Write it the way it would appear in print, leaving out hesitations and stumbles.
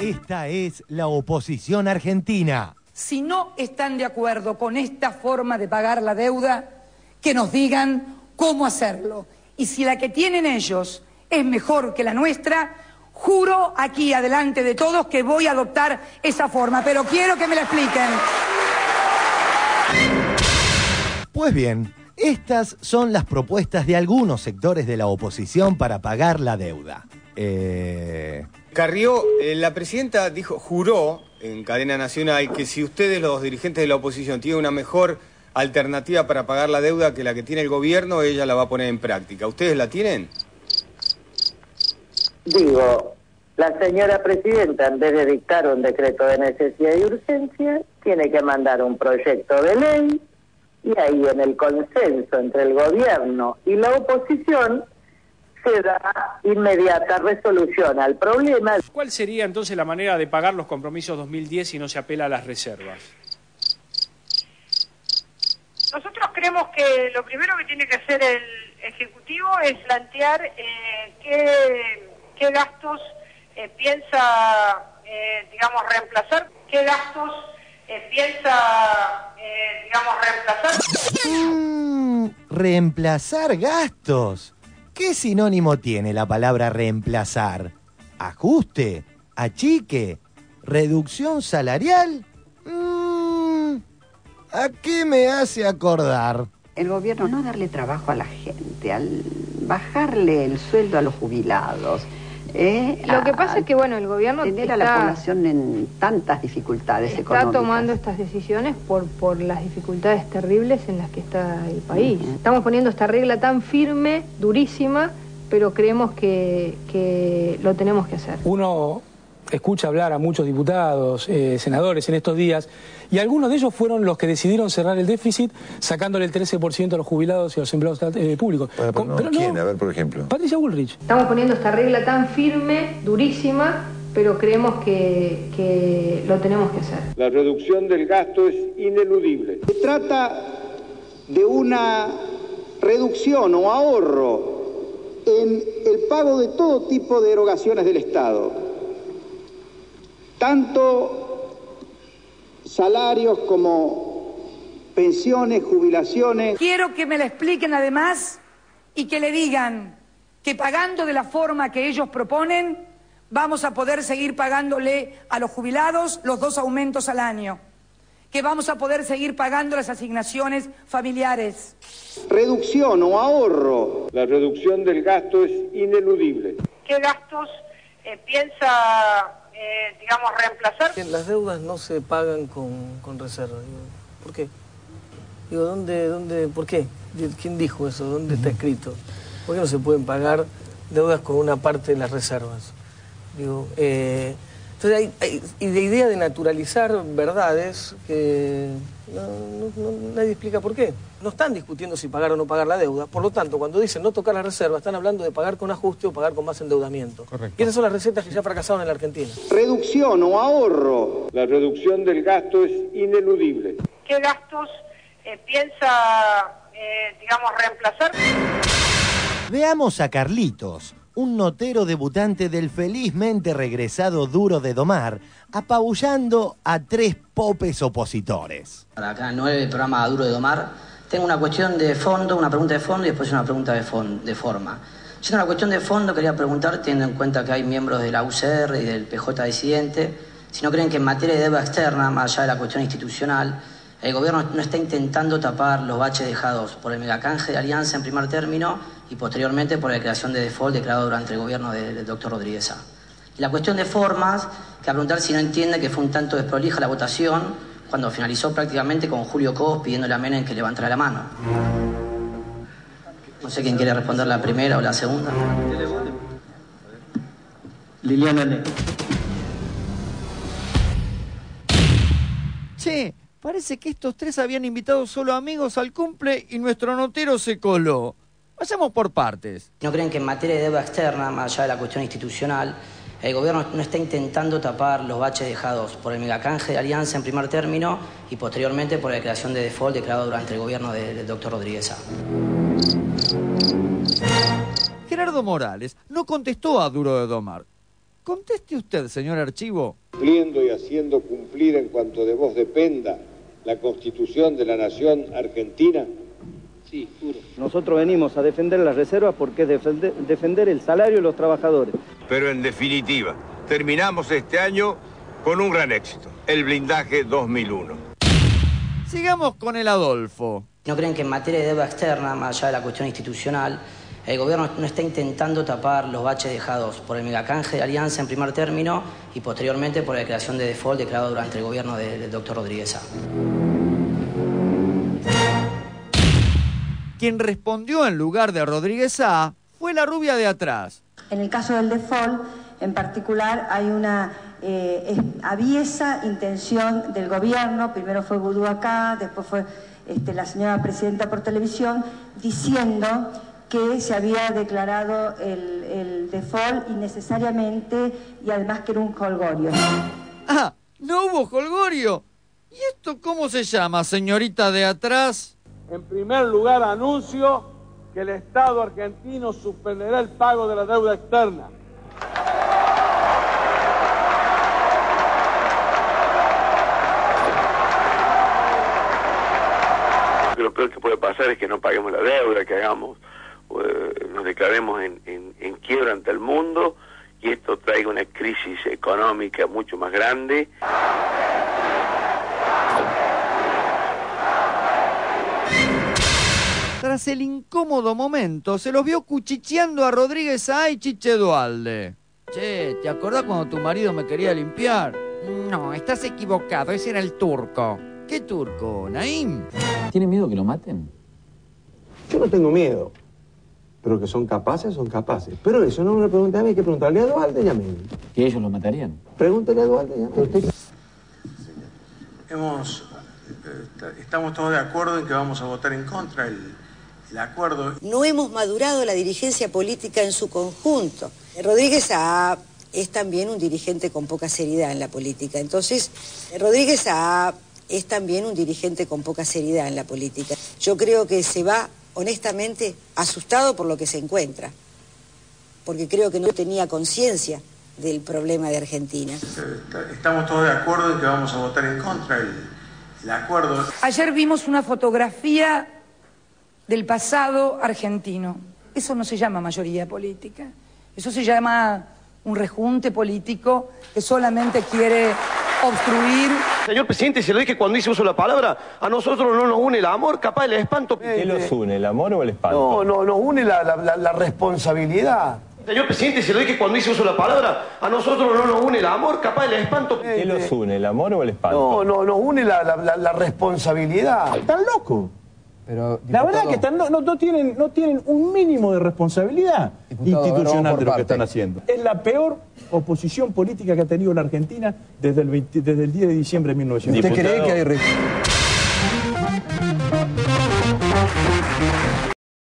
Esta es la oposición argentina. Si no están de acuerdo con esta forma de pagar la deuda, que nos digan cómo hacerlo. Y si la que tienen ellos es mejor que la nuestra, juro aquí adelante de todos que voy a adoptar esa forma, pero quiero que me la expliquen. Pues bien, estas son las propuestas de algunos sectores de la oposición para pagar la deuda. Carrió, la presidenta juró en cadena nacional que si ustedes, los dirigentes de la oposición, tienen una mejor alternativa para pagar la deuda que la que tiene el gobierno, ella la va a poner en práctica. ¿Ustedes la tienen? Digo, la señora presidenta, en vez de dictar un decreto de necesidad y urgencia, tiene que mandar un proyecto de ley y ahí en el consenso entre el gobierno y la oposición se da inmediata resolución al problema. ¿Cuál sería entonces la manera de pagar los compromisos 2010 si no se apela a las reservas? Nosotros creemos que lo primero que tiene que hacer el Ejecutivo es plantear qué gastos piensa, reemplazar, qué gastos piensa, reemplazar. ¿Reemplazar gastos? ¿Qué sinónimo tiene la palabra reemplazar? ¿Ajuste? ¿Achique? ¿Reducción salarial? ¿A qué me hace acordar? El gobierno no darle trabajo a la gente, al bajarle el sueldo a los jubilados. Lo que pasa es que, el gobierno tener a la población en tantas dificultades económicas. Está tomando estas decisiones por las dificultades terribles en las que está el país. Estamos poniendo esta regla tan firme, durísima, pero creemos que lo tenemos que hacer. Uno escucha hablar a muchos diputados, senadores en estos días, y algunos de ellos fueron los que decidieron cerrar el déficit sacándole el 13% a los jubilados y a los empleados públicos. ¿Quién? A ver, por ejemplo. Patricia Bullrich. Estamos poniendo esta regla tan firme, durísima, pero creemos que lo tenemos que hacer. La reducción del gasto es ineludible. Se trata de una reducción o ahorro en el pago de todo tipo de erogaciones del Estado. Tanto salarios como pensiones, jubilaciones. Quiero que me la expliquen además y que le digan que pagando de la forma que ellos proponen, vamos a poder seguir pagándole a los jubilados los 2 aumentos al año, que vamos a poder seguir pagando las asignaciones familiares. Reducción o ahorro. La reducción del gasto es ineludible. ¿Qué gastos piensa reemplazar? Las deudas no se pagan con reserva. ¿Por qué? ¿Dónde, por qué? ¿Quién dijo eso? ¿Dónde está escrito? ¿Por qué no se pueden pagar deudas con una parte de las reservas? Entonces hay idea de naturalizar verdades que nadie explica por qué. No están discutiendo si pagar o no pagar la deuda. Por lo tanto, cuando dicen no tocar las reservas, están hablando de pagar con ajuste o pagar con más endeudamiento. Correcto. Y esas son las recetas que ya fracasaron en la Argentina. Reducción o ahorro. La reducción del gasto es ineludible. ¿Qué gastos piensa, reemplazar? Veamos a Carlitos, un notero debutante del felizmente regresado Duro de Domar, apabullando a 3 popes opositores. Para acá 9, programa Duro de Domar. Tengo una cuestión de fondo, una pregunta de fondo y después una pregunta de forma. Yendo a la cuestión de fondo, quería preguntar, teniendo en cuenta que hay miembros de la UCR y del PJ disidente, si no creen que en materia de deuda externa, más allá de la cuestión institucional, el gobierno no está intentando tapar los baches dejados por el megacanje de Alianza en primer término y posteriormente por la creación de default declarado durante el gobierno del doctor Rodríguez A. Y la cuestión de formas, que a preguntar si no entiende que fue un tanto desprolija la votación cuando finalizó prácticamente con Julio Cobos pidiéndole a Menem que levantara la mano. No sé quién quiere responder la primera o la segunda. Liliana Le. Che, parece que estos 3 habían invitado solo amigos al cumple y nuestro notero se coló. Vayamos por partes. ¿No creen que en materia de deuda externa, más allá de la cuestión institucional, el gobierno no está intentando tapar los baches dejados por el megacanje de Alianza en primer término y posteriormente por la creación de default declarado durante el gobierno del doctor Rodríguez A? Gerardo Morales no contestó a Duro de Domar. Conteste usted, señor Archivo. Cumpliendo y haciendo cumplir en cuanto de vos dependa la Constitución de la Nación Argentina. Sí, juro. Nosotros venimos a defender las reservas porque es defender el salario de los trabajadores. Pero en definitiva, terminamos este año con un gran éxito, el blindaje 2001. Sigamos con el Adolfo. ¿No creen que en materia de deuda externa, más allá de la cuestión institucional, el gobierno no está intentando tapar los baches dejados por el megacanje de Alianza en primer término y posteriormente por la declaración de default declarado durante el gobierno del doctor Rodríguez A? Quien respondió en lugar de Rodríguez A fue la rubia de atrás. En el caso del default, en particular, hay una aviesa intención del gobierno. Primero fue Vudú acá, después fue la señora presidenta por televisión, diciendo que se había declarado el default innecesariamente y además que era un jolgorio. ¡Ah! ¡No hubo jolgorio! ¿Y esto cómo se llama, señorita de atrás? En primer lugar, anuncio que el Estado argentino suspenderá el pago de la deuda externa. Lo peor que puede pasar es que no paguemos la deuda, que nos declaremos en quiebra ante el mundo y esto traiga una crisis económica mucho más grande. Tras el incómodo momento, se los vio cuchicheando a Rodríguez A y Chiche Duhalde. Che, ¿te acordás cuando tu marido me quería limpiar? No, estás equivocado, ese era el turco. ¿Qué turco, Naim? ¿Tiene miedo que lo maten? Yo no tengo miedo. Pero que son capaces, son capaces. Pero eso no me lo pregunte a mí, hay que preguntarle a Duhalde y a mí. ¿Que ellos lo matarían? Pregúntale a Duhalde y a mí. Estamos todos de acuerdo en que vamos a votar en contra el acuerdo. No hemos madurado la dirigencia política en su conjunto. Rodríguez A es también un dirigente con poca seriedad en la política. Entonces, Rodríguez A es también un dirigente con poca seriedad en la política. Yo creo que se va, honestamente, asustado por lo que se encuentra. Porque creo que no tenía conciencia del problema de Argentina. Estamos todos de acuerdo en que vamos a votar en contra el acuerdo. Ayer vimos una fotografía del pasado argentino. Eso no se llama mayoría política. Eso se llama un rejunte político que solamente quiere obstruir. Señor presidente, se lo dije cuando hice uso de la palabra, a nosotros no nos une el amor, capaz el espanto. ¿Qué los une, el amor o el espanto? No, nos une la responsabilidad. Señor presidente, se lo dije cuando hice uso de la palabra, a nosotros no nos une el amor, capaz el espanto. ¿Qué los une, el amor o el espanto? No, nos une la responsabilidad. ¿Están locos? Pero, la verdad que no tienen un mínimo de responsabilidad institucional de lo que están haciendo. Es la peor oposición política que ha tenido la Argentina desde el 10 de diciembre de 1990. ¿Usted cree que hay